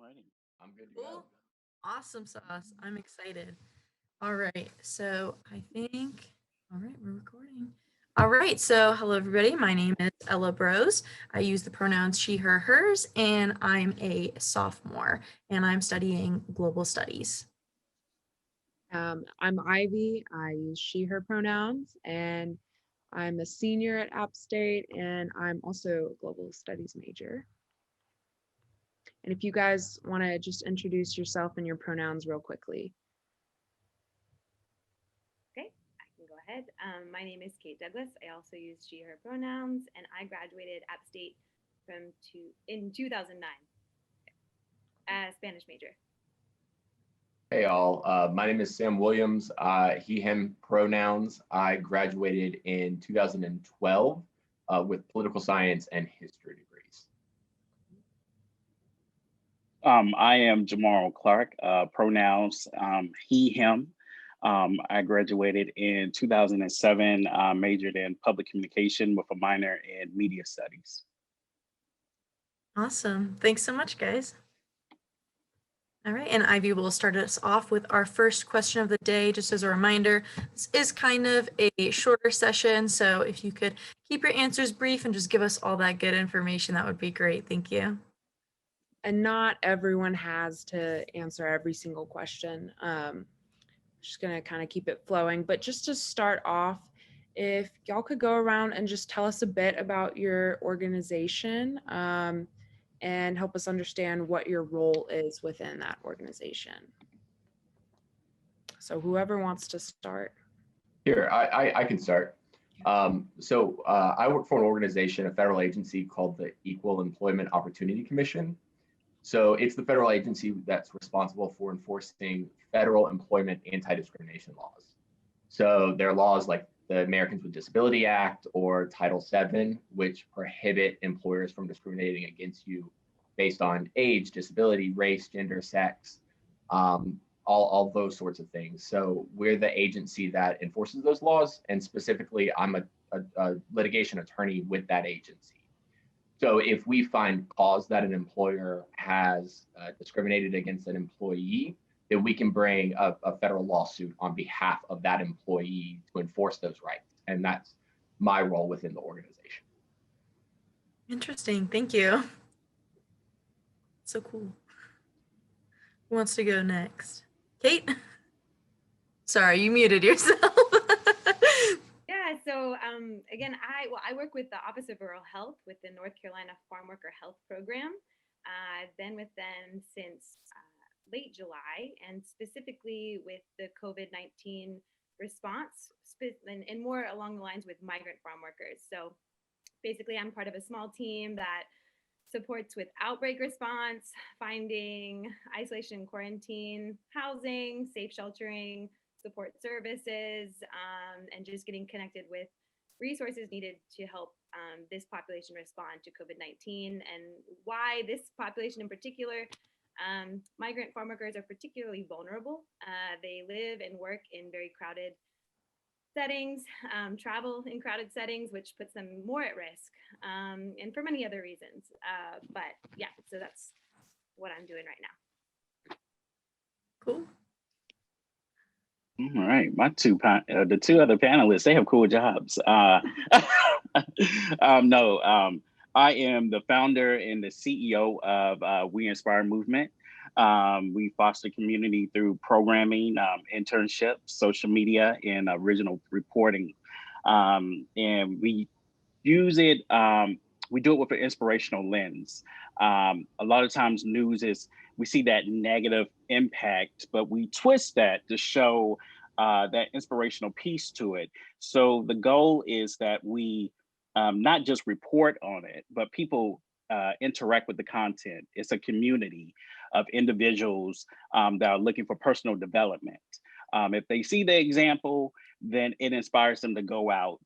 Alrighty. I'm good to go. Cool. Awesome sauce. I'm excited. All right. So I think, all right, we're recording. All right. So hello, everybody. My name is Ella Bros. I use the pronouns she, her, hers, and I'm a sophomore and I'm studying global studies. I'm Ivy. I use she, her pronouns, and I'm a senior at App State, and I'm also a global studies major. And if you guys want to just introduce yourself and your pronouns real quickly. Okay, I can go ahead. My name is Kate Douglas. I also use she, her pronouns, and I graduated App State in 2009 as Spanish major. Hey all, my name is Sam Williams. He, him pronouns. I graduated in 2012 with political science and history degrees. I am Jamarl Clark, pronouns he, him. I graduated in 2007, majored in public communication with a minor in media studies. Awesome. Thanks so much, guys. All right, and Ivy will start us off with our first question of the day. Just as a reminder, this is kind of a shorter session, so if you could keep your answers brief and just give us all that good information, that would be great. Thank you. And not everyone has to answer every single question. Just gonna kind of keep it flowing, but just to start off, if y'all could go around and just tell us a bit about your organization and help us understand what your role is within that organization. So whoever wants to start. Here, I can start. I work for an organization, a federal agency called the Equal Employment Opportunity Commission. So it's the federal agency that's responsible for enforcing federal employment anti-discrimination laws. So there are laws like the Americans with Disability Act or Title VII, which prohibit employers from discriminating against you based on age, disability, race, gender, sex, all those sorts of things. So we're the agency that enforces those laws, and specifically, I'm a litigation attorney with that agency. So if we find cause that an employer has discriminated against an employee, then we can bring a federal lawsuit on behalf of that employee to enforce those rights. And that's my role within the organization. Interesting. Thank you. So cool. Who wants to go next? Kate? Sorry, you muted yourself. Yeah, so again, I work with the Office of Rural Health with the North Carolina Farmworker Health Program. I've been with them since late July, and specifically with the COVID-19 response, and more along the lines with migrant farm workers. So basically, I'm part of a small team that supports with outbreak response, finding isolation and quarantine, housing, safe sheltering, support services, and just getting connected with resources needed to help this population respond to COVID-19. And why this population in particular, migrant farm workers are particularly vulnerable. They live and work in very crowded settings, travel in crowded settings, which puts them more at risk, and for many other reasons. But yeah, so that's what I'm doing right now. Cool. All right, the two other panelists, they have cool jobs. I am the founder and the CEO of WeINSPIRE movement. We foster community through programming, internships, social media, and original reporting. And we use it, we do it with an inspirational lens. A lot of times we see that negative impact, but we twist that to show that inspirational piece to it. So the goal is that we not just report on it, but people interact with the content. It's a community of individuals that are looking for personal development. If they see the example, then it inspires them to go out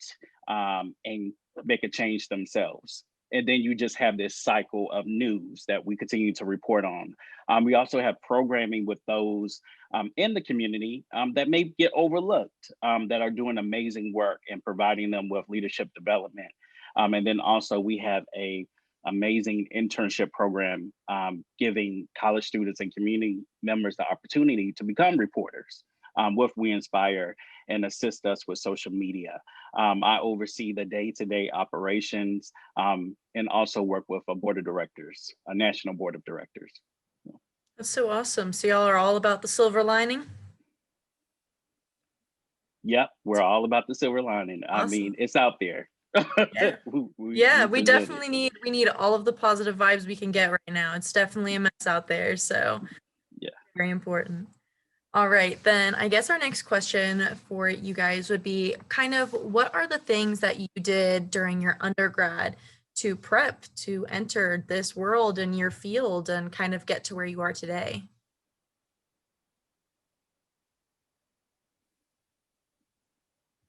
and make a change themselves. And then you just have this cycle of news that we continue to report on. We also have programming with those in the community that may get overlooked, that are doing amazing work and providing them with leadership development. And then also we have a amazing internship program, giving college students and community members the opportunity to become reporters with WeINSPIRE and assist us with social media. I oversee the day-to-day operations and also work with a board of directors, a national board of directors. That's so awesome. So y'all are all about the silver lining? Yep, we're all about the silver lining. Awesome. I mean, it's out there. Yeah, we definitely need all of the positive vibes we can get right now. It's definitely a mess out there, so yeah, very important. All right, then I guess our next question for you guys would be kind of what are the things that you did during your undergrad to prep to enter this world in your field and kind of get to where you are today?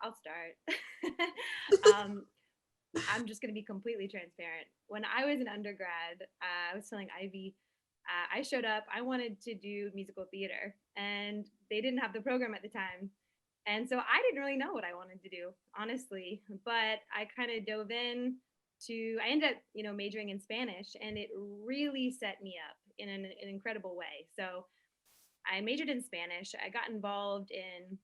I'll start. I'm just going to be completely transparent. When I was an undergrad, I was telling Ivy, I showed up, I wanted to do musical theater, and they didn't have the program at the time. And so I didn't really know what I wanted to do, honestly, but I kind of dove in I ended up, majoring in Spanish, and it really set me up in an incredible way. So I majored in Spanish. I got involved in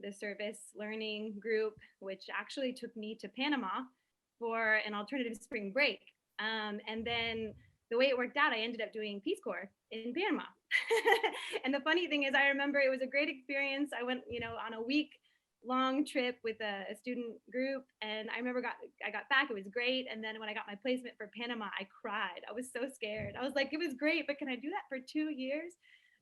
the service learning group, which actually took me to Panama for an alternative spring break. And then the way it worked out, I ended up doing Peace Corps in Panama. And the funny thing is, I remember it was a great experience. I went, on a week-long trip with a student group, and I remember I got back, it was great. And then when I got my placement for Panama, I cried. I was so scared. I was like, it was great, but can I do that for 2 years?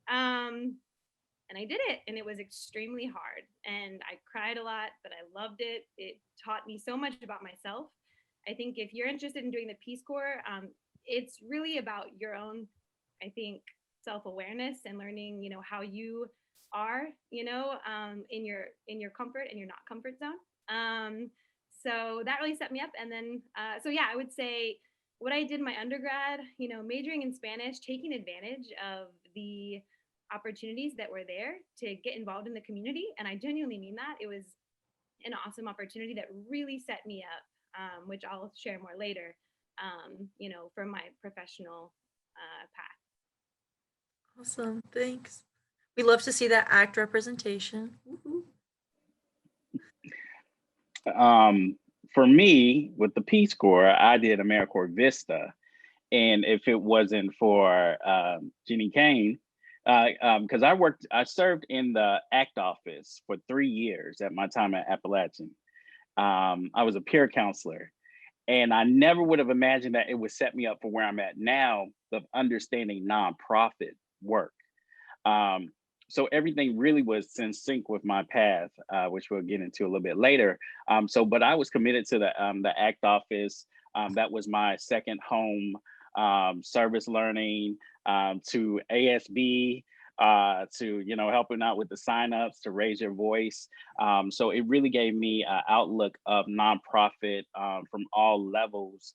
And I did it, and it was extremely hard, and I cried a lot, but I loved it. It taught me so much about myself. I think if you're interested in doing the Peace Corps, it's really about your own, I think, self-awareness and learning, how you are, in your comfort and your not comfort zone. So that really set me up. And then, I would say what I did in my undergrad, majoring in Spanish, taking advantage of the opportunities that were there to get involved in the community. And I genuinely mean that. It was an awesome opportunity that really set me up, which I'll share more later, for my professional path. Awesome, thanks. We love to see that ACT representation. For me, with the Peace Corps, I did AmeriCorps Vista. And if it wasn't for Jenny Kane, because I served in the ACT office for 3 years at my time at Appalachian. I was a peer counselor, and I never would have imagined that it would set me up for where I'm at now of understanding nonprofit work. So everything really was in sync with my path, which we'll get into a little bit later. But I was committed to the ACT office. That was my second home. Service learning, to ASB, to helping out with the signups, to raise your voice. So it really gave me an outlook of nonprofit from all levels,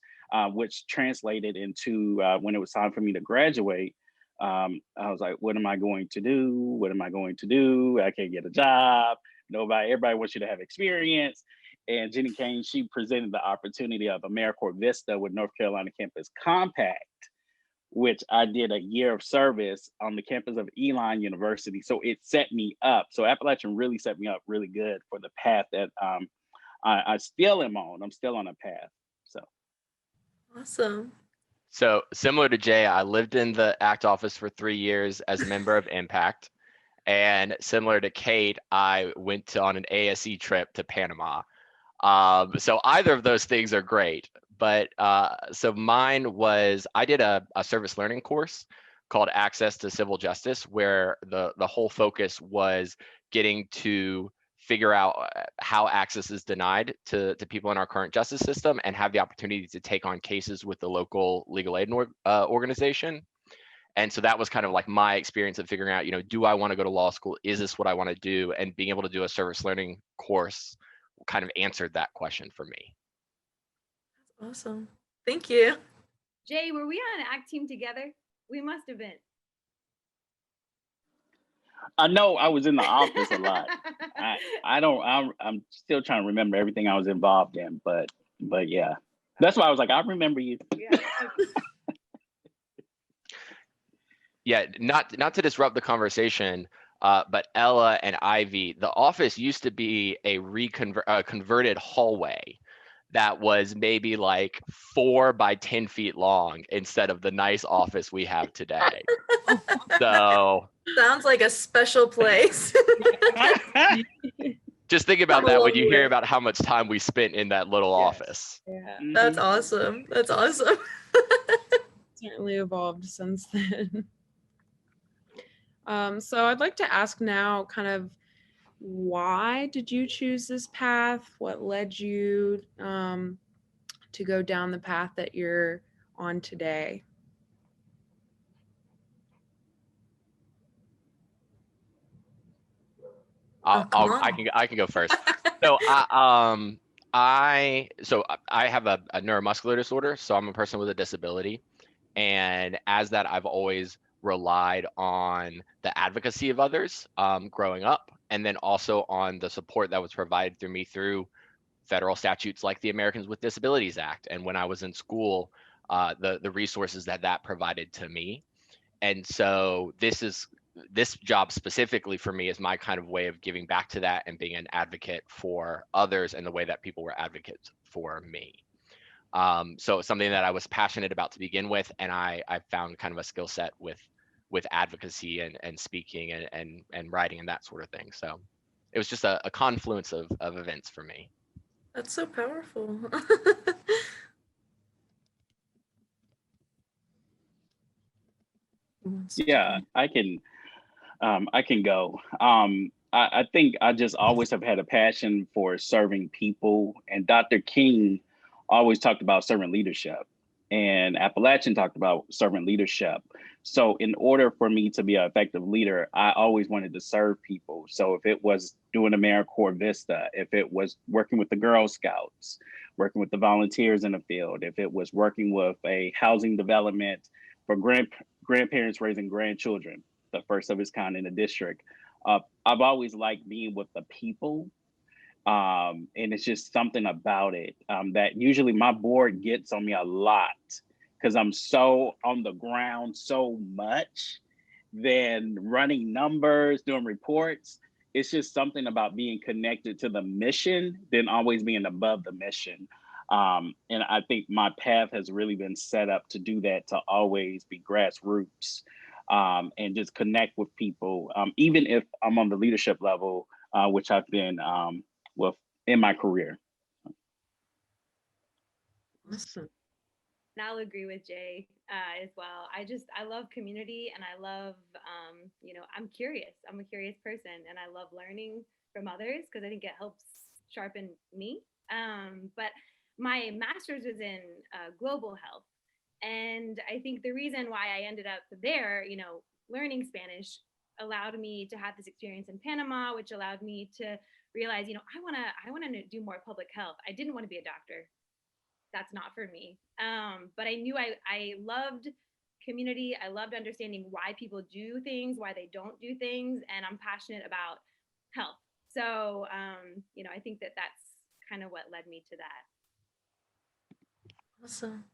which translated into when it was time for me to graduate. I was like, what am I going to do? What am I going to do? I can't get a job. Everybody wants you to have experience. And Jenny Kane, she presented the opportunity of AmeriCorps Vista with North Carolina Campus Compact, which I did a year of service on the campus of Elon University. So it set me up. So Appalachian really set me up really good for the path that I still am on. I'm still on a path. So awesome. So similar to Jay, I lived in the ACT office for 3 years as a member of Impact. And similar to Kate, I went on an ASE trip to Panama. So either of those things are great, but so mine was, I did a service learning course called Access to Civil Justice, where the whole focus was getting to figure out how access is denied to people in our current justice system and have the opportunity to take on cases with the local legal aid organization. And so that was kind of like my experience of figuring out, do I want to go to law school? Is this what I want to do? And being able to do a service learning course kind of answered that question for me. That's awesome. Thank you. Jay, were we on an ACT team together? We must have been. I know I was in the office a lot. I'm still trying to remember everything I was involved in, but yeah. That's why I was like, I remember you. Yeah. Yeah, not to disrupt the conversation, but Ella and Ivy, the office used to be a converted hallway that was maybe like 4 by 10 feet long instead of the nice office we have today. So Sounds like a special place. just think about that when you hear Lovely. about how much time we spent in that little Yes. office. Yeah, That's awesome. That's awesome. certainly evolved since then. So I'd like to ask now kind of why did you choose this path? What led you to go down the path that you're on today? Come on. I can go first. So I have a neuromuscular disorder, so I'm a person with a disability, and as that, I've always relied on the advocacy of others growing up, and then also on the support that was provided through me through federal statutes like the Americans with Disabilities Act, and when I was in school, the resources that provided to me. And so this job specifically for me is my kind of way of giving back to that and being an advocate for others in the way that people were advocates for me. So it's something that I was passionate about to begin with, and I found kind of a skill set with advocacy and speaking and writing and that sort of thing. So it was just a confluence of events for me. That's so powerful. Yeah, I can go. I think I just always have had a passion for serving people, and Dr. King always talked about servant leadership, and Appalachian talked about servant leadership. So in order for me to be an effective leader, I always wanted to serve people. So if it was doing AmeriCorps Vista, if it was working with the Girl Scouts, working with the volunteers in the field, if it was working with a housing development for grandparents raising grandchildren, the first of its kind in the district. I've always liked being with the people. And it's just something about it that usually my board gets on me a lot because I'm so on the ground so much than running numbers, doing reports. It's just something about being connected to the mission than always being above the mission. And I think my path has really been set up to do that, to always be grassroots and just connect with people, even if I'm on the leadership level, which I've been with in my career. Awesome. And I'll agree with Jay as well. I love community, and I love, I'm curious. I'm a curious person, and I love learning from others because I think it helps sharpen me. But my master's was in global health. And I think the reason why I ended up there, learning Spanish allowed me to have this experience in Panama, which allowed me to realize, I want to do more public health. I didn't want to be a doctor. That's not for me. But I knew I loved community. I loved understanding why people do things, why they don't do things. And I'm passionate about health. So, I think that's kind of what led me to that. Awesome.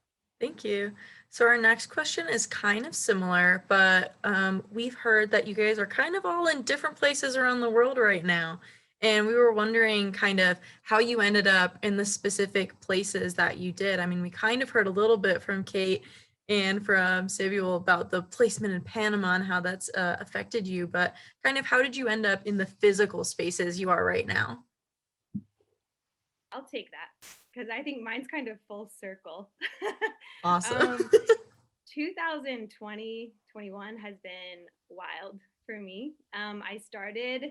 Thank you. So our next question is kind of similar, but we've heard that you guys are kind of all in different places around the world right now. And we were wondering kind of how you ended up in the specific places that you did. I mean, we kind of heard a little bit from Kate and from Samuel about the placement in Panama and how that's affected you, but kind of how did you end up in the physical spaces you are right now? I'll take that because I think mine's kind of full circle. Awesome. 2020, 21 has been wild for me. I started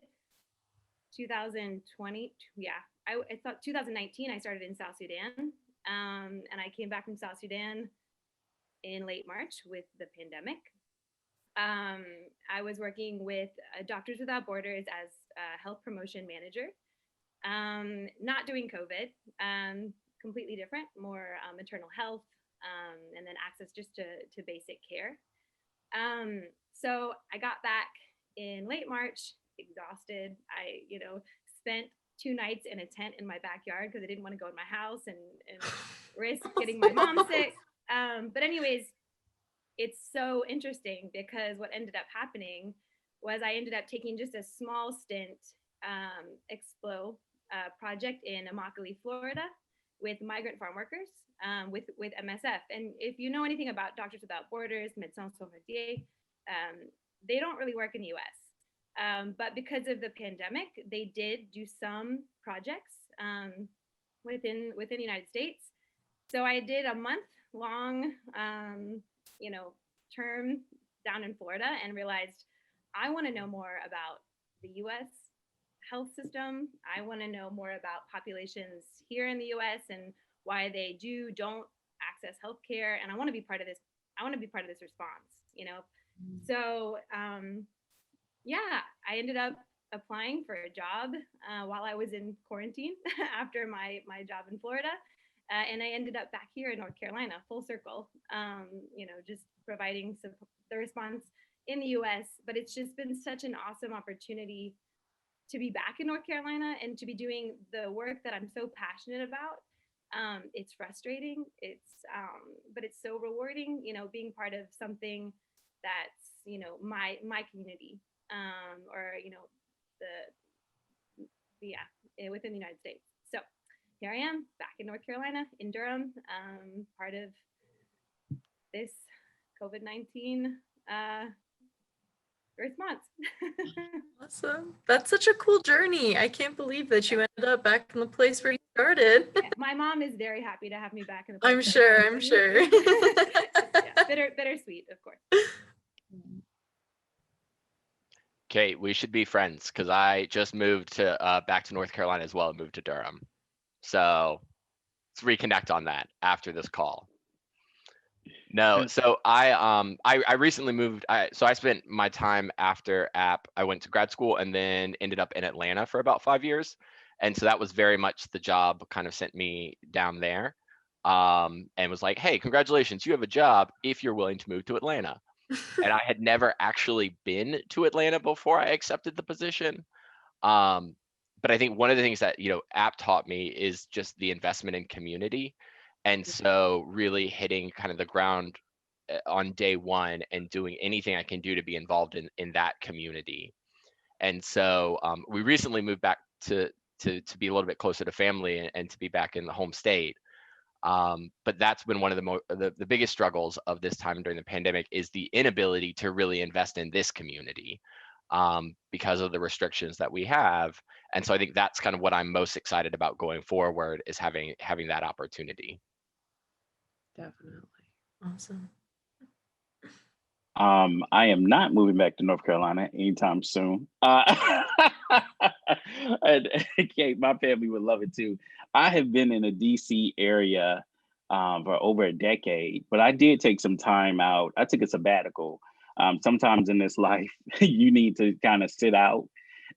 2020. Yeah, I thought 2019, I started in South Sudan. And I came back from South Sudan in late March with the pandemic. I was working with Doctors Without Borders as a health promotion manager. Not doing COVID, completely different, more maternal health, and then access just to basic care. So I got back in late March, exhausted. I, spent 2 nights in a tent in my backyard because I didn't want to go in my house and risk getting my mom sick. But anyways, it's so interesting because what ended up happening was I ended up taking just a small stint Explo project in Immokalee, Florida, with migrant farm workers, with MSF. And if you know anything about Doctors Without Borders, Médecins Sans Frontières, they don't really work in the US. But because of the pandemic, they did do some projects within the United States. So I did a month-long, term down in Florida and realized I want to know more about the US health system. I want to know more about populations here in the US and why they don't access healthcare. And I want to be part of this. I want to be part of this response. So yeah, I ended up applying for a job while I was in quarantine after my job in Florida. And I ended up back here in North Carolina, full circle, just providing the response in the US. But it's just been such an awesome opportunity to be back in North Carolina and to be doing the work that I'm so passionate about. It's frustrating, but it's so rewarding, being part of something that's, my community, or, within the United States. So here I am back in North Carolina, in Durham, part of this COVID-19 response. Awesome. That's such a cool journey. I can't believe that you ended up back in the place where you started. Yeah, my mom is very happy to have me back in the place. I'm sure. Yeah, bittersweet, of course. Kate, we should be friends because I just moved to back to North Carolina as well and moved to Durham. So let's reconnect on that after this call. No, so I recently moved. So I spent my time after App. I went to grad school and then ended up in Atlanta for about 5 years, and so that was very much the job kind of sent me down there, and was like, hey, congratulations, you have a job if you're willing to move to Atlanta. And I had never actually been to Atlanta before I accepted the position. But I think one of the things that App taught me is just the investment in community. And so really hitting kind of the ground on day one and doing anything I can do to be involved in that community. And so we recently moved back to be a little bit closer to family and to be back in the home state. But that's been one of the biggest struggles of this time during the pandemic is the inability to really invest in this community because of the restrictions that we have. And so I think that's kind of what I'm most excited about going forward is having that opportunity. Definitely. Awesome. I am not moving back to North Carolina anytime soon. And Kate, my family would love it too. I have been in the DC area for over a decade, but I did take some time out. I took a sabbatical. Sometimes in this life, you need to kind of sit out,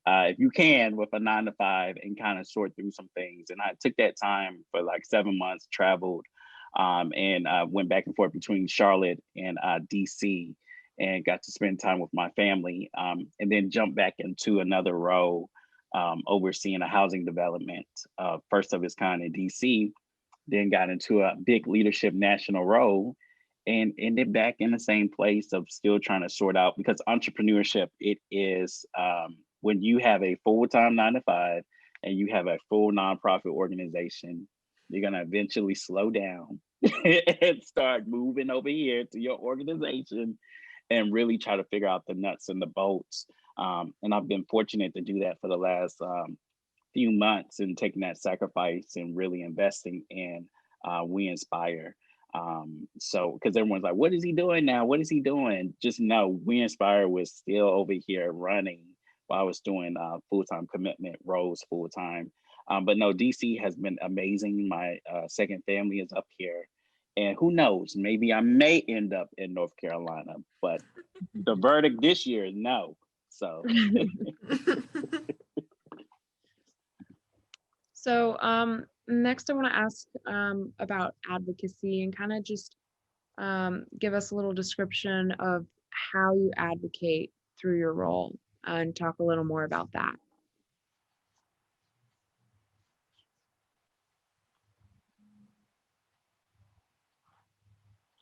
if you can, with a 9 to 5 and kind of sort through some things. And I took that time for like 7 months, traveled, and went back and forth between Charlotte and DC, and got to spend time with my family, and then jumped back into another role, overseeing a housing development, first of its kind in DC, then got into a big leadership national role and ended back in the same place of still trying to sort out, because entrepreneurship, it is when you have a full-time 9 to 5 and you have a full nonprofit organization, you're going to eventually slow down and start moving over here to your organization and really try to figure out the nuts and the bolts. And I've been fortunate to do that for the last few months, and taking that sacrifice and really investing in WeINSPIRE. So, because everyone's like, what is he doing now? What is he doing? Just know WeINSPIRE was still over here running while I was doing full-time commitment roles full-time. But no, DC has been amazing. My second family is up here. And who knows, maybe I may end up in North Carolina, but the verdict this year is no. So. So next I want to ask about advocacy and kind of just give us a little description of how you advocate through your role and talk a little more about that.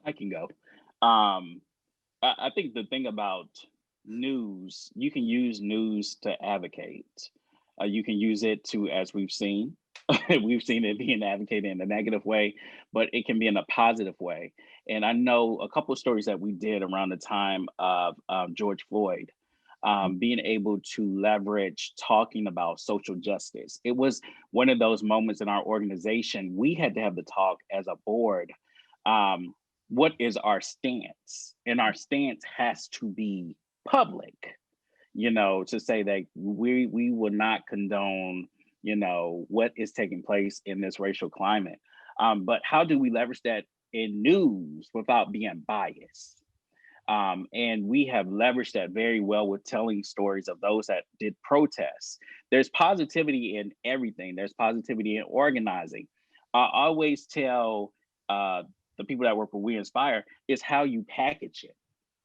I can go. Um, I think the thing about news, you can use news to advocate. You can use it to, as we've seen, we've seen it being advocated in a negative way, but it can be in a positive way. And I know a couple of stories that we did around the time of George Floyd, being able to leverage talking about social justice. It was one of those moments in our organization, we had to have the talk as a board. Um, what is our stance? And our stance has to be public, to say that we will not condone, what is taking place in this racial climate. But how do we leverage that in news without being biased? And we have leveraged that very well with telling stories of those that did protests. There's positivity in everything. There's positivity in organizing. I always tell the people that work for WeINSPIRE is how you package it.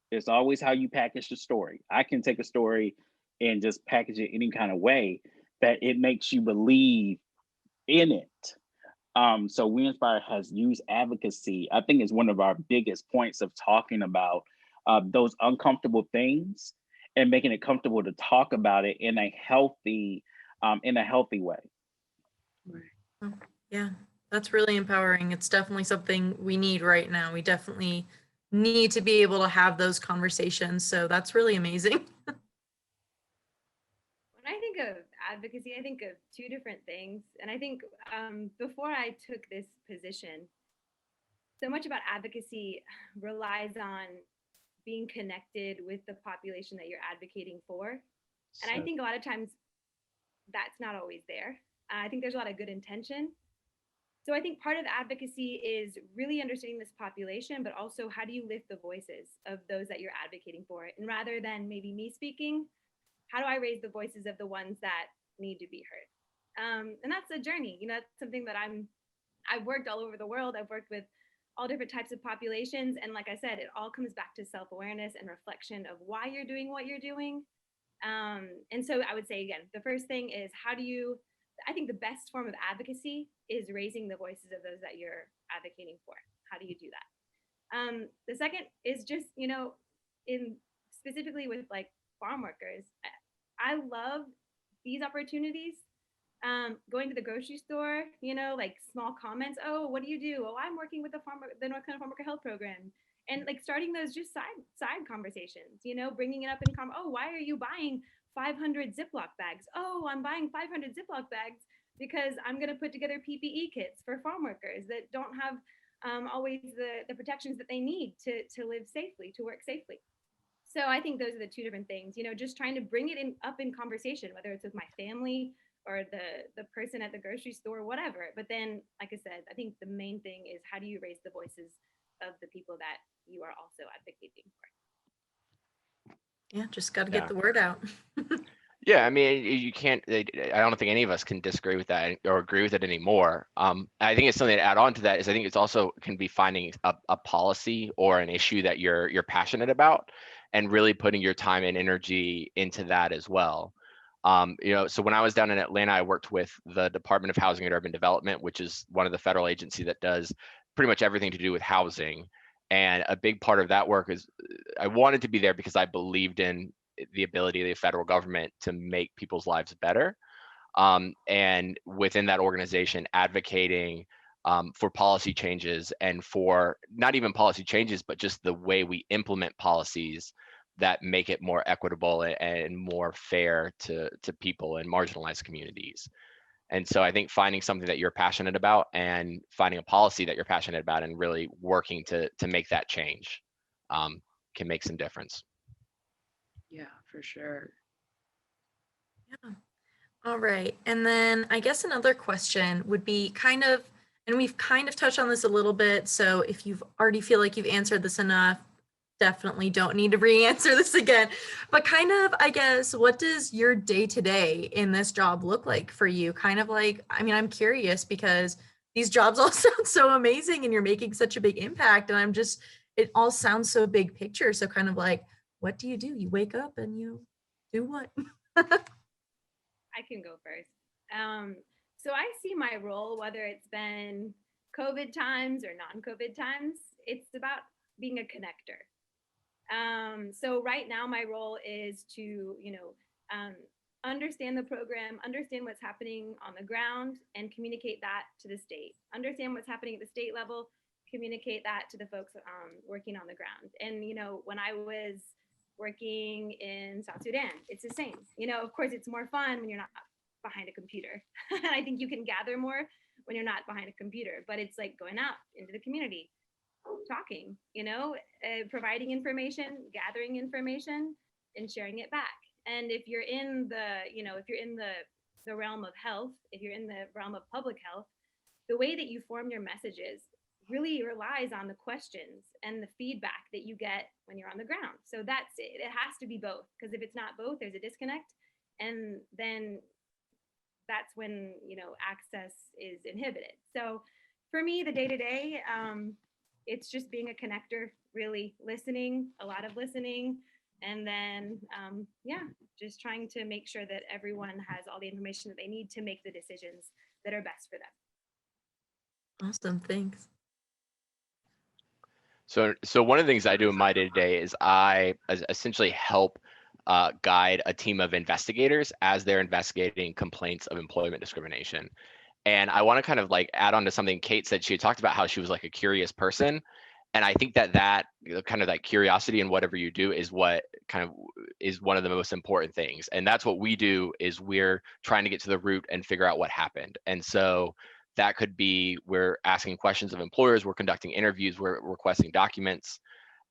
It's always how you package the story. I can take a story and just package it any kind of way that it makes you believe in it. So WeINSPIRE has used advocacy. I think is one of our biggest points of talking about those uncomfortable things and making it comfortable to talk about it in a healthy way. Oh, yeah, that's really empowering. It's definitely something we need right now. We definitely need to be able to have those conversations. So that's really amazing. When I think of advocacy, I think of two different things. And I think before I took this position, so much about advocacy relies on being connected with the population that you're advocating for. And I think a lot of times that's not always there. I think there's a lot of good intention. So I think part of advocacy is really understanding this population, but also how do you lift the voices of those that you're advocating for? And rather than maybe me speaking, how do I raise the voices of the ones that need to be heard? And that's a journey. That's something that I've worked all over the world. I've worked with all different types of populations. And like I said, it all comes back to self-awareness and reflection of why you're doing what you're doing. And so I would say, again, the first thing is I think the best form of advocacy is raising the voices of those that you're advocating for. How do you do that? The second is just, in specifically with like farm workers, I love these opportunities. Going to the grocery store, like small comments. Oh, what do you do? Oh, I'm working with the North Carolina Farmworker Health Program, and like starting those just side conversations. Bringing it up in oh, why are you buying 500 Ziploc bags? Oh, I'm buying 500 Ziploc bags because I'm going to put together PPE kits for farm workers that don't have always the protections that they need to live safely, to work safely. So I think those are the two different things, just trying to bring it up in conversation, whether it's with my family or the person at the grocery store, whatever. But then, like I said, I think the main thing is how do you raise the voices of the people that you are also advocating for? Yeah, just got to get the word out. Yeah, I mean, you can't. I don't think any of us can disagree with that or agree with it anymore. I think it's something to add on to that is I think it's also can be finding a policy or an issue that you're passionate about, and really putting your time and energy into that as well. So when I was down in Atlanta, I worked with the Department of Housing and Urban Development, which is one of the federal agencies that does pretty much everything to do with housing. And a big part of that work is I wanted to be there because I believed in the ability of the federal government to make people's lives better. And within that organization, advocating for policy changes and for not even policy changes, but just the way we implement policies that make it more equitable and more fair to people in marginalized communities. And so I think finding something that you're passionate about and finding a policy that you're passionate about and really working to make that change can make some difference. Yeah, for sure. Yeah. All right. And then I guess another question would be and we've kind of touched on this a little bit. So if you've already feel like you've answered this enough, definitely don't need to re-answer this again. But kind of, I guess, what does your day-to-day in this job look like for you? Kind of like, I mean, I'm curious because these jobs all sound so amazing and you're making such a big impact. And it all sounds so big picture. So kind of like, what do? You wake up and you do what? I can go first. So I see my role, whether it's been COVID times or non-COVID times. It's about being a connector. So right now my role is to, understand the program, understand what's happening on the ground, and communicate that to the state. Understand what's happening at the state level, communicate that to the folks working on the ground. And, when I was working in South Sudan, it's the same. Of course, it's more fun when you're not behind a computer. I think you can gather more when you're not behind a computer, but it's like going out into the community, talking, providing information, gathering information, and sharing it back. And if you're in the realm of health, if you're in the realm of public health, the way that you form your messages really relies on the questions and the feedback that you get when you're on the ground. So that's it. It has to be both, because if it's not both, there's a disconnect, and then that's when access is inhibited. So for me, the day-to-day, it's just being a connector, really listening, a lot of listening, and then just trying to make sure that everyone has all the information that they need to make the decisions that are best for them. Awesome, thanks. So one of the things I do in my day-to-day is I essentially help guide a team of investigators as they're investigating complaints of employment discrimination. And I want to kind of like add on to something Kate said. She talked about how she was like a curious person. And I think that kind of that curiosity in whatever you do is what kind of is one of the most important things. And that's what we do, is we're trying to get to the root and figure out what happened. And so that could be, we're asking questions of employers, we're conducting interviews, we're requesting documents.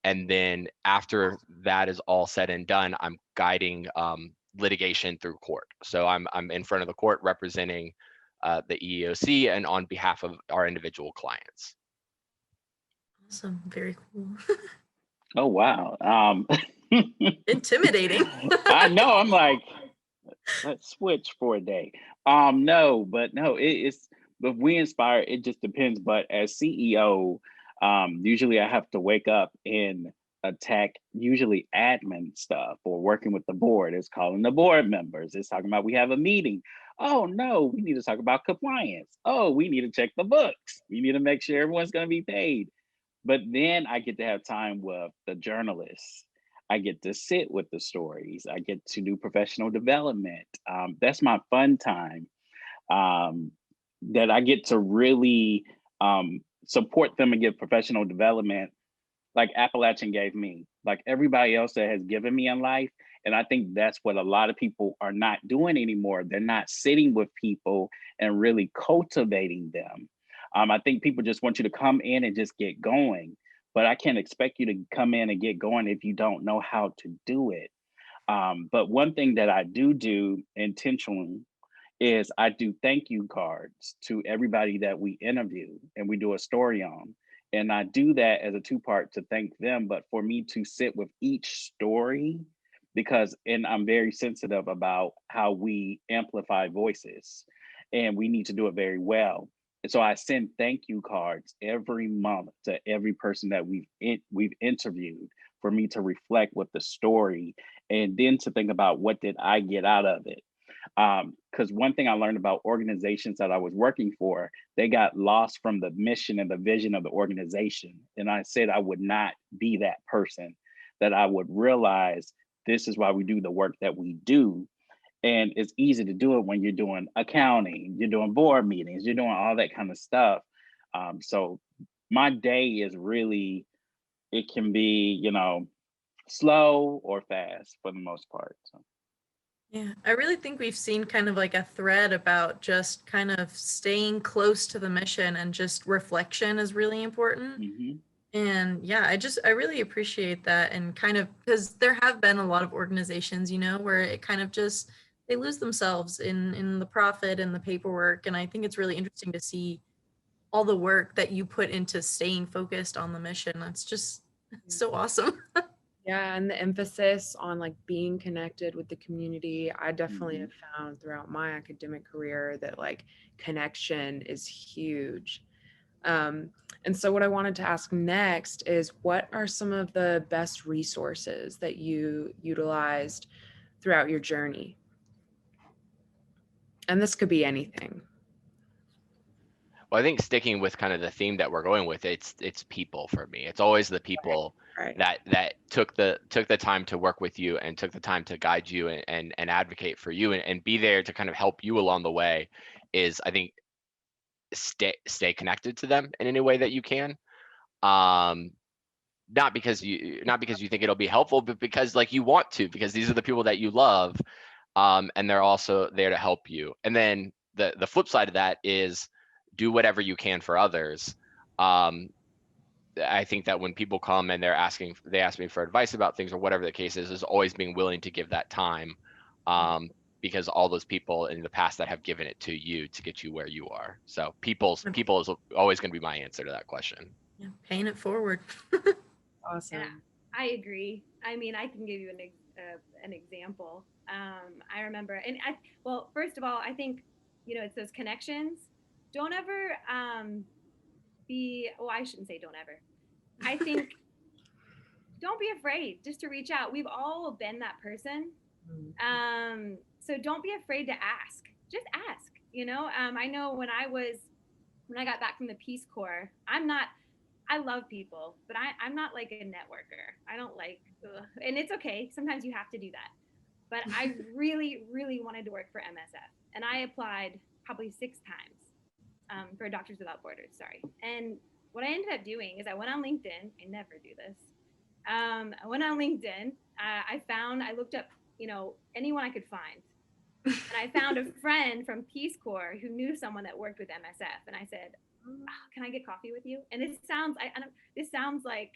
And then after that is all said and done, I'm guiding litigation through court. So I'm in front of the court representing the EEOC and on behalf of our individual clients. Awesome, very cool. Oh, wow. Intimidating. I know, I'm like, let's switch for a day. No, it's, but WeINSPIRE, it just depends. But as CEO, usually I have to wake up and attack usually admin stuff, or working with the board. It's calling the board members. It's talking about, we have a meeting. Oh no, we need to talk about compliance. Oh, we need to check the books. We need to make sure everyone's going to be paid. But then I get to have time with the journalists. I get to sit with the stories. I get to do professional development. That's my fun time. That I get to really support them and give professional development like Appalachian gave me, like everybody else that has given me in life. And I think that's what a lot of people are not doing anymore. They're not sitting with people and really cultivating them. I think people just want you to come in and just get going, but I can't expect you to come in and get going if you don't know how to do it. But one thing that I do intentionally is I do thank you cards to everybody that we interview and we do a story on. And I do that as a two-part to thank them, but for me to sit with each story, and I'm very sensitive about how we amplify voices, and we need to do it very well. And so I send thank you cards every month to every person that we've interviewed, for me to reflect with the story, and then to think about what did I get out of it. Because one thing I learned about organizations that I was working for, they got lost from the mission and the vision of the organization. And I said I would not be that person, that I would realize this is why we do the work that we do. And it's easy to do it when you're doing accounting, you're doing board meetings, you're doing all that kind of stuff. So my day is really, it can be, slow or fast for the most part. So. Yeah, I really think we've seen kind of like a thread about just kind of staying close to the mission, and just reflection is really important. Mm-hmm. And yeah, I really appreciate that. And kind of, because there have been a lot of organizations, where it kind of just, they lose themselves in the profit and the paperwork. And I think it's really interesting to see all the work that you put into staying focused on the mission. That's just so awesome. Yeah, and the emphasis on like being connected with the community, I definitely have found throughout my academic career that like connection is huge. And so what I wanted to ask next is, what are some of the best resources that you utilized throughout your journey? And this could be anything. Well, I think sticking with kind of the theme that we're going with, it's people for me. It's always the people Right. that took the time to work with you and took the time to guide you and advocate for you and be there to kind of help you along the way. Is, I think, stay connected to them in any way that you can. Not because you think it'll be helpful, but because like you want to, because these are the people that you love, and they're also there to help you. And then the flip side of that is do whatever you can for others. I think that when people come and they ask me for advice about things or whatever the case is always being willing to give that time, because all those people in the past that have given it to you to get you where you are. So people is always going to be my answer to that question. Yeah, paying it forward. Awesome. Yeah, I agree. I mean, I can give you an example. I remember, well, first of all, I think, it's those connections. Don't ever I shouldn't say don't ever. I think don't be afraid just to reach out. We've all been that person. So don't be afraid to ask. Just ask. I know when I got back from the Peace Corps, I love people, but I'm not like a networker. I don't like, and it's okay. Sometimes you have to do that. But I really, really wanted to work for MSF. And I applied probably 6 times for Doctors Without Borders, sorry. And what I ended up doing is I went on LinkedIn. I never do this. I went on LinkedIn. I looked up, anyone I could find. And I found a friend from Peace Corps who knew someone that worked with MSF. And I said, can I get coffee with you? And this sounds like,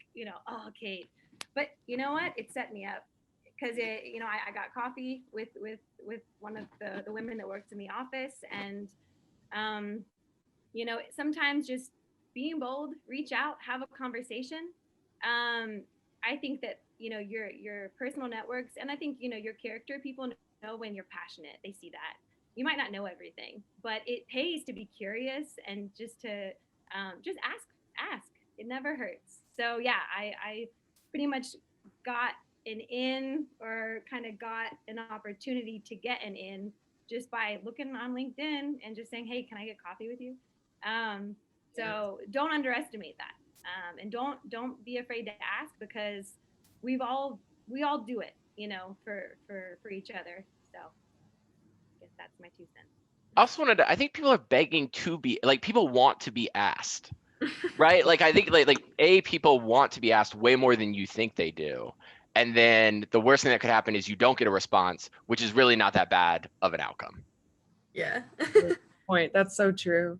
oh, Kate, but you know what? It set me up because I got coffee with one of the women that works in the office. And, sometimes just being bold, reach out, have a conversation. I think that, your personal networks, and I think, your character, people know when you're passionate, they see that. You might not know everything, but it pays to be curious and just to just ask. It never hurts. So yeah, I pretty much got an in, or kind of got an opportunity to get an in just by looking on LinkedIn and just saying, hey, can I get coffee with you? So don't underestimate that. And don't be afraid to ask, because we all do it, for each other. So I guess that's my 2 cents. I also I think people are begging to be, like, people want to be asked, right? Like, I think people want to be asked way more than you think they do. And then the worst thing that could happen is you don't get a response, which is really not that bad of an outcome. Yeah. Point. That's so true.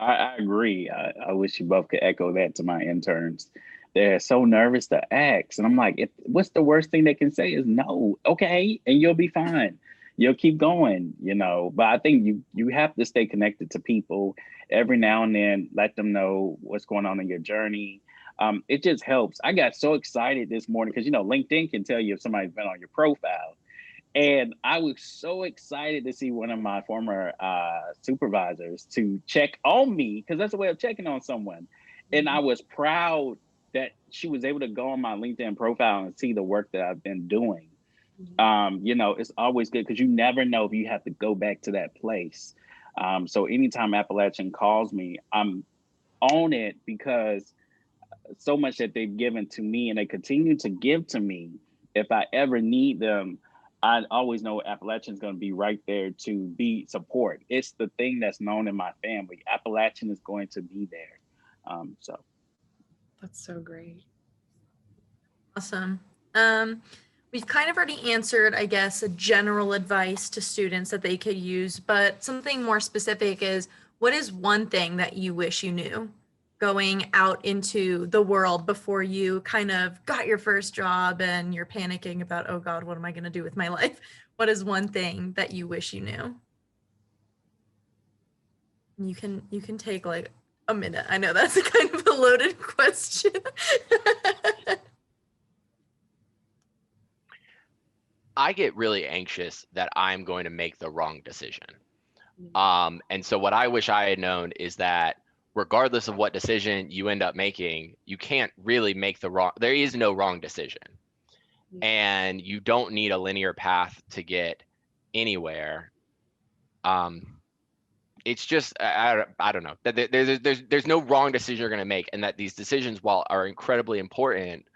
I agree. I wish you both could echo that to my interns. They're so nervous to ask. And I'm like, what's the worst thing they can say is no, okay, and you'll be fine. You'll keep going, But I think you have to stay connected to people every now and then, let them know what's going on in your journey. It just helps. I got so excited this morning because, LinkedIn can tell you if somebody's been on your profile. And I was so excited to see one of my former supervisors to check on me, because that's a way of checking on someone. And I was proud that she was able to go on my LinkedIn profile and see the work that I've been doing. It's always good because you never know if you have to go back to that place. So anytime Appalachian calls me, I'm on it, because so much that they've given to me and they continue to give to me. If I ever need them, I always know Appalachian's going to be right there to be support. It's the thing that's known in my family. Appalachian is going to be there. So That's so great. Awesome. We've kind of already answered, I guess, a general advice to students that they could use, but something more specific is, what is one thing that you wish you knew going out into the world before you kind of got your first job and you're panicking about, oh God, what am I going to do with my life? What is one thing that you wish you knew? You can take like a minute. I know that's a kind of a loaded question. I get really anxious that I'm going to make the wrong decision. And so what I wish I had known is that regardless of what decision you end up making, you can't really make there is no wrong decision. And you don't need a linear path to get anywhere. it's just I don't know that there's no wrong decision you're going to make, and that these decisions, while are incredibly important,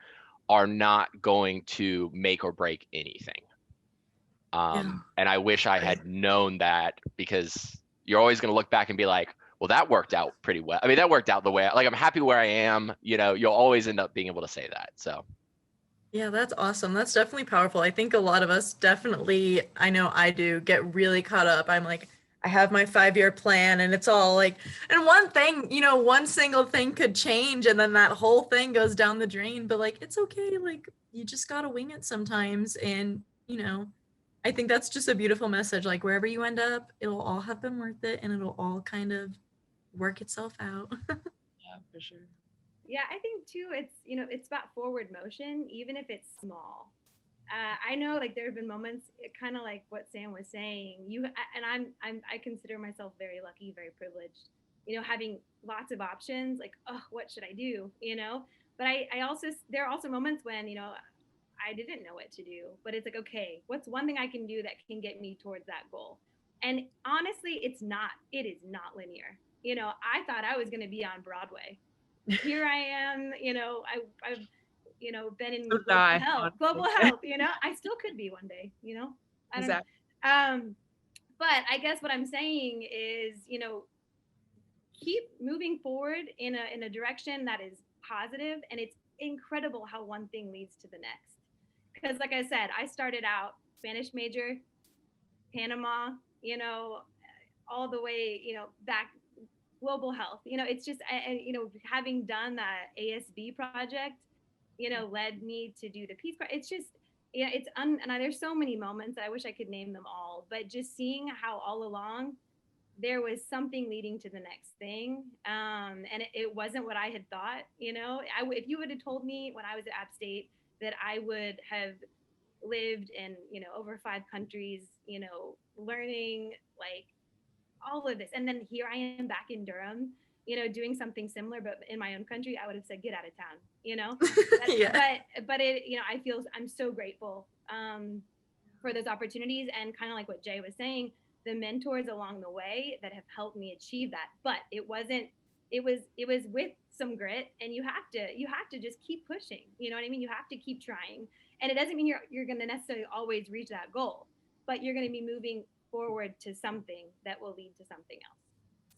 are not going to make or break anything. And I wish I had known that, because you're always going to look back and be like, well, that worked out pretty well. I mean, that worked out the way, like, I'm happy where I am, you know. You'll always end up being able to say that. So Yeah, that's awesome. That's definitely powerful. I think a lot of us definitely, I know I do, get really caught up. I'm like, I have my 5-year plan and it's all like, and one thing, you know, one single thing could change and then that whole thing goes down the drain. But like, it's okay. Like, you just got to wing it sometimes. And, you know, I think that's just a beautiful message. Like, wherever you end up, it'll all have been worth it and it'll all kind of work itself out. Yeah, for sure. Yeah, I think too, it's, you know, it's about forward motion, even if it's small. I know, like, there have been moments, kind of like what Sam was saying. I consider myself very lucky, very privileged. You know, having lots of options. Like, oh, what should I do? You know, but I also, there are also moments when, you know, I didn't know what to do. But it's like, okay, what's one thing I can do that can get me towards that goal? And honestly, it's not. It is not linear. You know, I thought I was going to be on Broadway. Here I am, you know, I've, you know, been in global health, you know, I still could be one day, you know, I don't know. But I guess what I'm saying is, you know, keep moving forward in a direction that is positive, and it's incredible how one thing leads to the next. Because like I said, I started out Spanish major, Panama, you know, all the way, you know, back global health. You know, it's just, you know, having done that ASB project, you know, led me to do the peace project. It's just, yeah, it's and there's so many moments. I wish I could name them all, but just seeing how all along there was something leading to the next thing, and it wasn't what I had thought. You know, if you would have told me when I was at App State that I would have lived in, you know, over 5 countries, you know, learning like all of this, and then here I am back in Durham, you know, doing something similar but in my own country, I would have said get out of town, you know. Yeah. But it, you know, I'm so grateful for those opportunities, and kind of like what Jay was saying, the mentors along the way that have helped me achieve that. But it was with some grit, and you have to just keep pushing, you know what I mean? You have to keep trying, and it doesn't mean you're going to necessarily always reach that goal, but you're going to be moving forward to something that will lead to something else.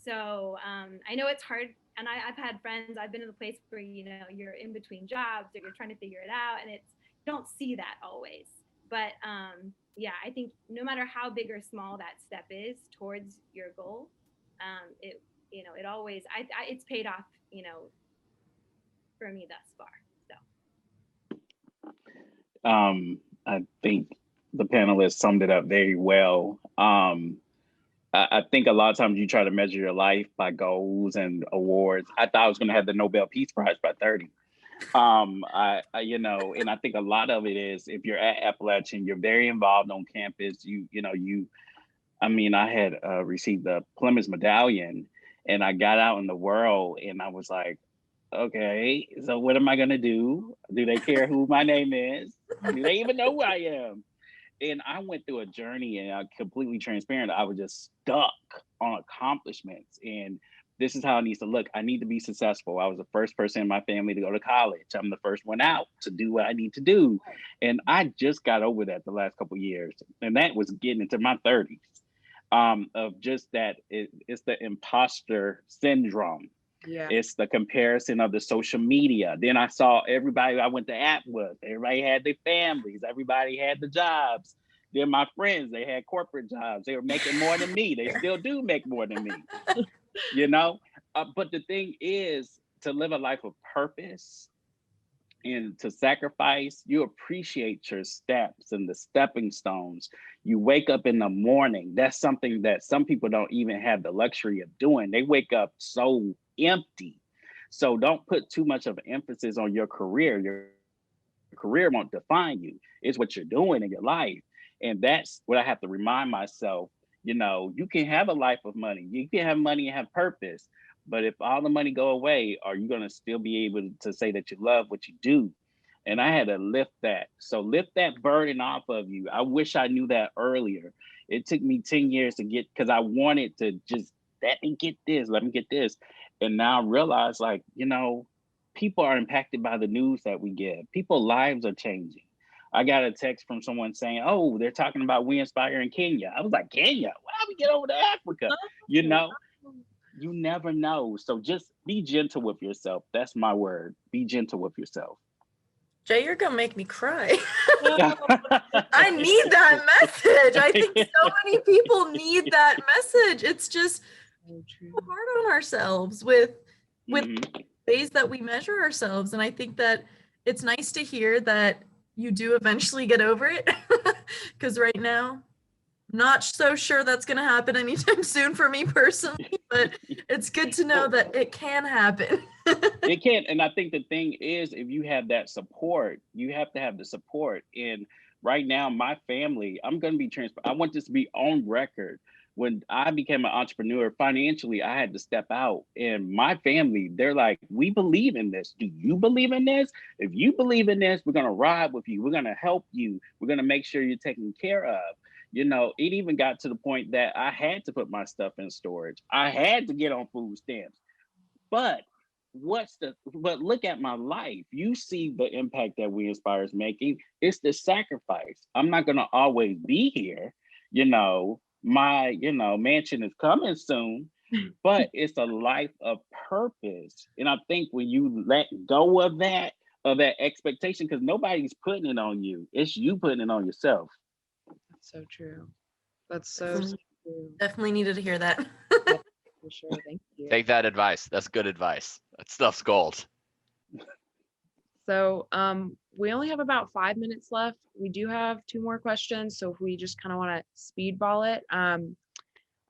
So I know it's hard, and I've had friends, I've been in a place where, you know, you're in between jobs or you're trying to figure it out, and it's, you don't see that always. But yeah, I think no matter how big or small that step is towards your goal, it, you know, it always, it's paid off, you know, for me thus far. So I think the panelists summed it up very well. I think a lot of times you try to measure your life by goals and awards. I thought I was going to have the Nobel Peace Prize by 30. You know, and I think a lot of it is, if you're at Appalachian, you're very involved on campus. I mean, I had received the Plymouth Medallion, and I got out in the world, and I was like, okay, so what am I going to do? Do they care who my name is? Do they even know who I am? And I went through a journey, and I'm completely transparent. I was just stuck on accomplishments. And this is how it needs to look. I need to be successful. I was the first person in my family to go to college. I'm the first one out to do what I need to do. And I just got over that the last couple of years. And that was getting into my 30s, of just that it's the imposter syndrome. Yeah. It's the comparison of the social media. Then I saw everybody I went to app with, everybody had their families, everybody had the jobs. Then my friends, they had corporate jobs. They were making more than me. They still do make more than me, you know? But the thing is, to live a life of purpose and to sacrifice, you appreciate your steps and the stepping stones. You wake up in the morning. That's something that some people don't even have the luxury of doing. They wake up so empty. So don't put too much of an emphasis on your career. Your career won't define you. It's what you're doing in your life. And that's what I have to remind myself. You know, you can have a life of money. You can have money and have purpose. But if all the money go away, are you going to still be able to say that you love what you do? And I had to lift that. So lift that burden off of you. I wish I knew that earlier. It took me 10 years to get, because I wanted to just let me get this, let me get this. And now I realize, like, people are impacted by the news that we get. People's lives are changing. I got a text from someone saying, oh, they're talking about WeINSPIRE in Kenya. I was like, Kenya? Why don't we get over to Africa? You never know. So just be gentle with yourself. That's my word. Be gentle with yourself. Jay, you're gonna make me cry. I need that message. I think so many people need that message. It's just so hard on ourselves with ways that we measure ourselves. And I think that it's nice to hear that you do eventually get over it. Because right now, not so sure that's going to happen anytime soon for me personally, but it's good to know that it can happen. It can. And I think the thing is, if you have that support, you have to have the support. And right now, my family, I'm going to be transparent. I want this to be on record. When I became an entrepreneur financially, I had to step out. And my family, they're like, we believe in this. Do you believe in this? If you believe in this, we're going to ride with you. We're going to help you. We're going to make sure you're taken care of. It even got to the point that I had to put my stuff in storage. I had to get on food stamps. But look at my life. You see the impact that WeINSPIRE is making. It's the sacrifice. I'm not going to always be here. My mansion is coming soon, but it's a life of purpose. And I think when you let go of that expectation, because nobody's putting it on you, it's you putting it on yourself. That's so true. That's so true. Definitely needed to hear that. For sure. Thank you. Take that advice. That's good advice. That stuff's gold. So we only have about 5 minutes left. We do have 2 more questions. So if we just kind of want to speedball it, I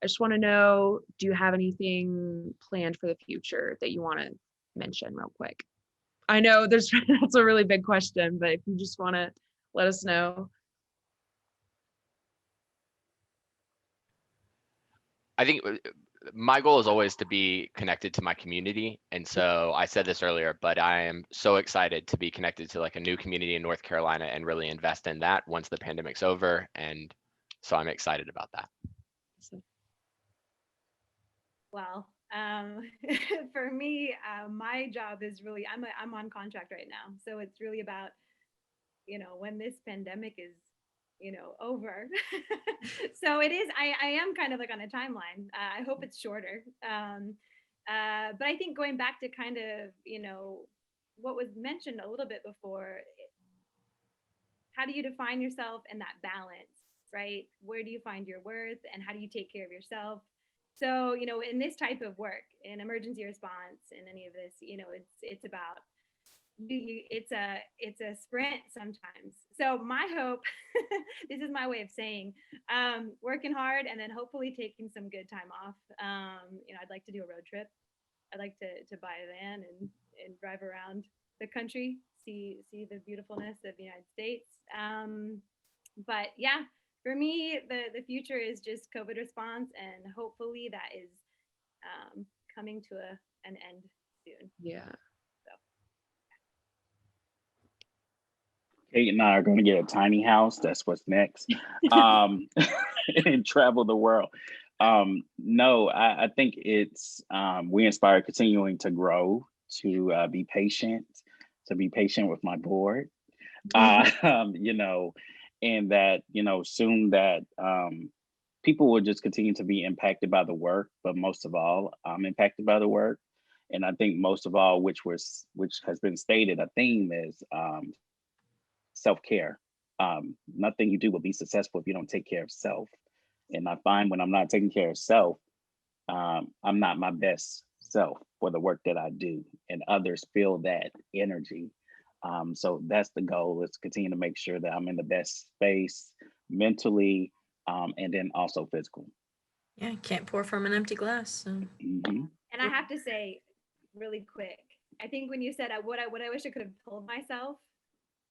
just want to know, do you have anything planned for the future that you want to mention real quick? I know that's a really big question, but if you just want to let us know. I think my goal is always to be connected to my community. And so I said this earlier, but I am so excited to be connected to like a new community in North Carolina and really invest in that once the pandemic's over. And so I'm excited about that. Well, for me, my job is really, I'm on contract right now. So it's really about, when this pandemic is, over. So it is, I am kind of like on a timeline. I hope it's shorter. But I think going back to kind of, what was mentioned a little bit before, how do you define yourself and that balance, right? Where do you find your worth and how do you take care of yourself? So, in this type of work, in emergency response, in any of this, it's about it's a sprint sometimes. So my hope, this is my way of saying, working hard and then hopefully taking some good time off. I'd like to do a road trip. I'd like to buy a van and drive around the country, see the beautifulness of the United States. But yeah, for me, the future is just COVID response, and hopefully that is coming to an end soon. Yeah. Kate and I are going to get a tiny house. That's what's next. And travel the world. No, I think it's WeINSPIRE continuing to grow, to be patient with my board. And that, soon that people will just continue to be impacted by the work, but most of all, I'm impacted by the work. And I think most of all, which has been stated, a theme is self-care. Nothing you do will be successful if you don't take care of self. And I find when I'm not taking care of self, I'm not my best self for the work that I do, and others feel that energy. So that's the goal, is to continue to make sure that I'm in the best space mentally, and then also physical. Yeah, can't pour from an empty glass. So. Mm-hmm. And I have to say really quick, I think when you said what I wish I could have told myself,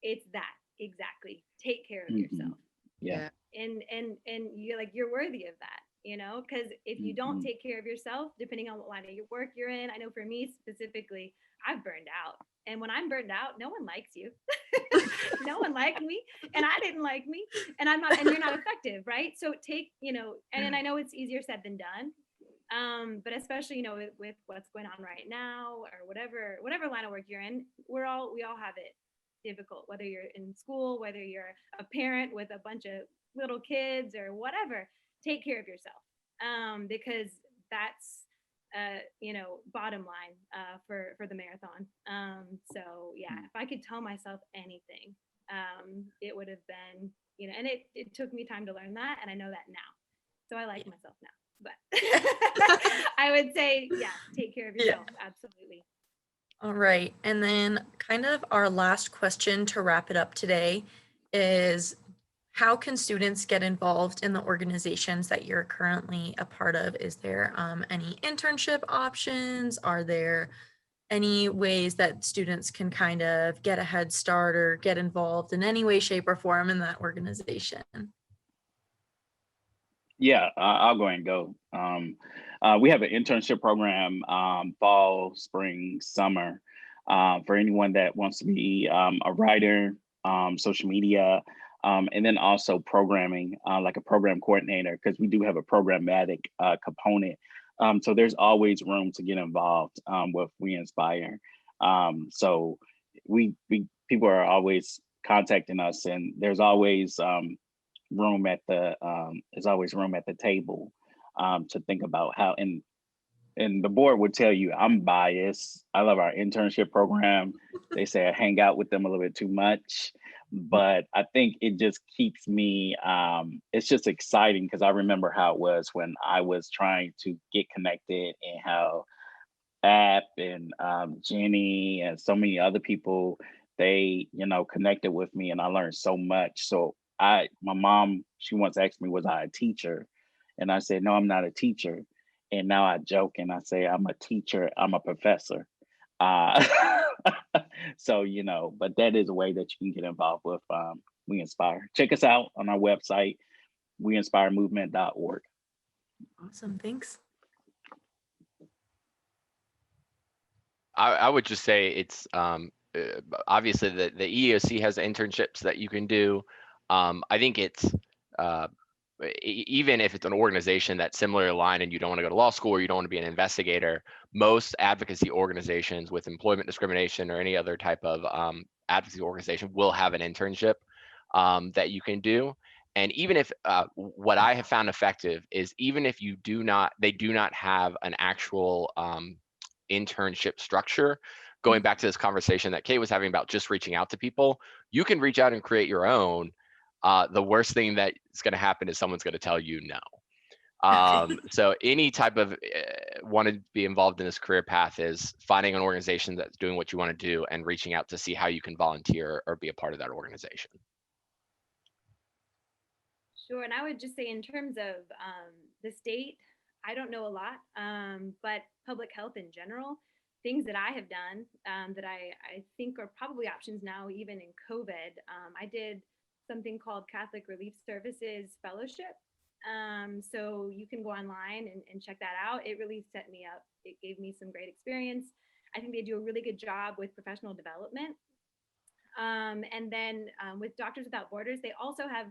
it's that exactly. Take care of yourself. Yeah. And you're worthy of that, because if you don't take care of yourself, depending on what line of your work you're in, I know for me specifically, I've burned out. And when I'm burned out, no one likes you. No one liked me, and I didn't like me, and you're not effective, right? So take, and I know it's easier said than done, But especially, with what's going on right now, or whatever line of work you're in, we all have it difficult, whether you're in school, whether you're a parent with a bunch of little kids or whatever. Take care of yourself, because that's bottom line for the marathon. So yeah, if I could tell myself anything, it would have been, and it took me time to learn that, and I know that now, so I like myself now. But I would say, yeah, take care of yourself. Absolutely. All right. And then kind of our last question to wrap it up today is, how can students get involved in the organizations that you're currently a part of? Is there any internship options? Are there any ways that students can kind of get a head start or get involved in any way, shape, or form in that organization? Yeah, I'll go ahead and go. We have an internship program, fall, spring, summer, for anyone that wants to be a writer, social media, and then also programming, like a program coordinator, because we do have a programmatic component. So there's always room to get involved with WeINSPIRE. So we people are always contacting us, and there's always room at the table to think about how, and the board would tell you I'm biased. I love our internship program. They say I hang out with them a little bit too much, but I think it just keeps me, it's just exciting because I remember how it was when I was trying to get connected, and how App and Jenny and so many other people, they connected with me, and I learned so much. So my mom, she once asked me, was I a teacher? And I said, no, I'm not a teacher. And now I joke and I say, I'm a teacher, I'm a professor. Uh, so, but that is a way that you can get involved with WeINSPIRE. Check us out on our website, WeInspireMovement.org. Awesome, thanks. I would just say it's obviously the EEOC has internships that you can do. I think it's even if it's an organization that's similar aligned and you don't want to go to law school or you don't want to be an investigator, most advocacy organizations with employment discrimination or any other type of advocacy organization will have an internship that you can do. And even if what I have found effective is, even if they do not have an actual internship structure, going back to this conversation that Kate was having about just reaching out to people, you can reach out and create your own. The worst thing that is going to happen is someone's going to tell you no. So any type of want to be involved in this career path is finding an organization that's doing what you want to do and reaching out to see how you can volunteer or be a part of that organization. Sure. And I would just say, in terms of the state, I don't know a lot, but public health in general, things that I have done that I think are probably options now, even in COVID. I did something called Catholic Relief Services Fellowship. So you can go online and check that out. It really set me up. It gave me some great experience. I think they do a really good job with professional development. And then with Doctors Without Borders, they also have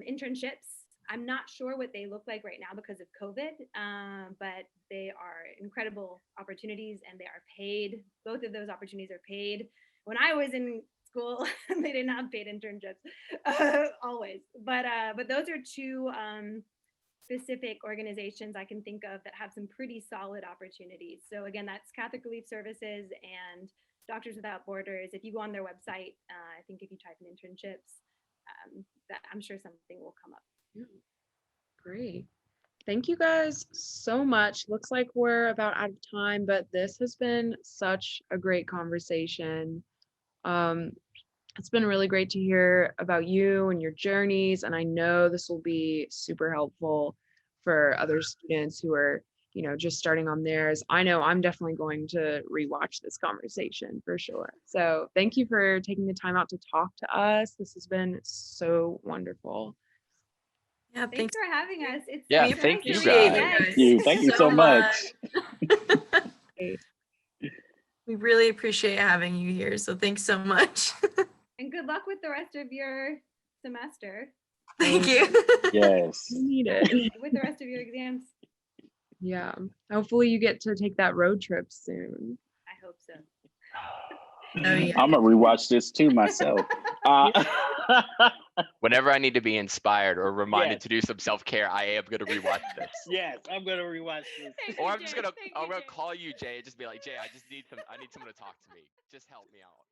internships. I'm not sure what they look like right now because of COVID, but they are incredible opportunities, and they are paid. Both of those opportunities are paid. When I was in school, they didn't have paid internships always, but those are two specific organizations I can think of that have some pretty solid opportunities. So again, that's Catholic Relief Services and Doctors Without Borders. If you go on their website, I think if you type in internships, that I'm sure something will come up. Great. Thank you guys so much. Looks like we're about out of time, but this has been such a great conversation. It's been really great to hear about you and your journeys, and I know this will be super helpful for other students who are, just starting on theirs. I know I'm definitely going to rewatch this conversation for sure. So thank you for taking the time out to talk to us. This has been so wonderful. Yeah, Thanks for having us. It's Yeah, so thank nice you to guys. reconnect. Thank you so much. We really appreciate having you here. So thanks so much. And good luck with the rest of your semester. Thank you. Yes. You need it. With the rest of your exams. Yeah. Hopefully you get to take that road trip soon. I hope so. Oh yeah. I'm gonna rewatch this too myself. Whenever I need to be inspired or reminded Yes. to do some self-care, I am gonna rewatch this. Yes, I'm gonna rewatch this. Thank Or you, I'm just Jay. gonna Thank I'm you, gonna Jay. call you, Jay, and just be like, Jay, I need someone to talk to me. Just help me out.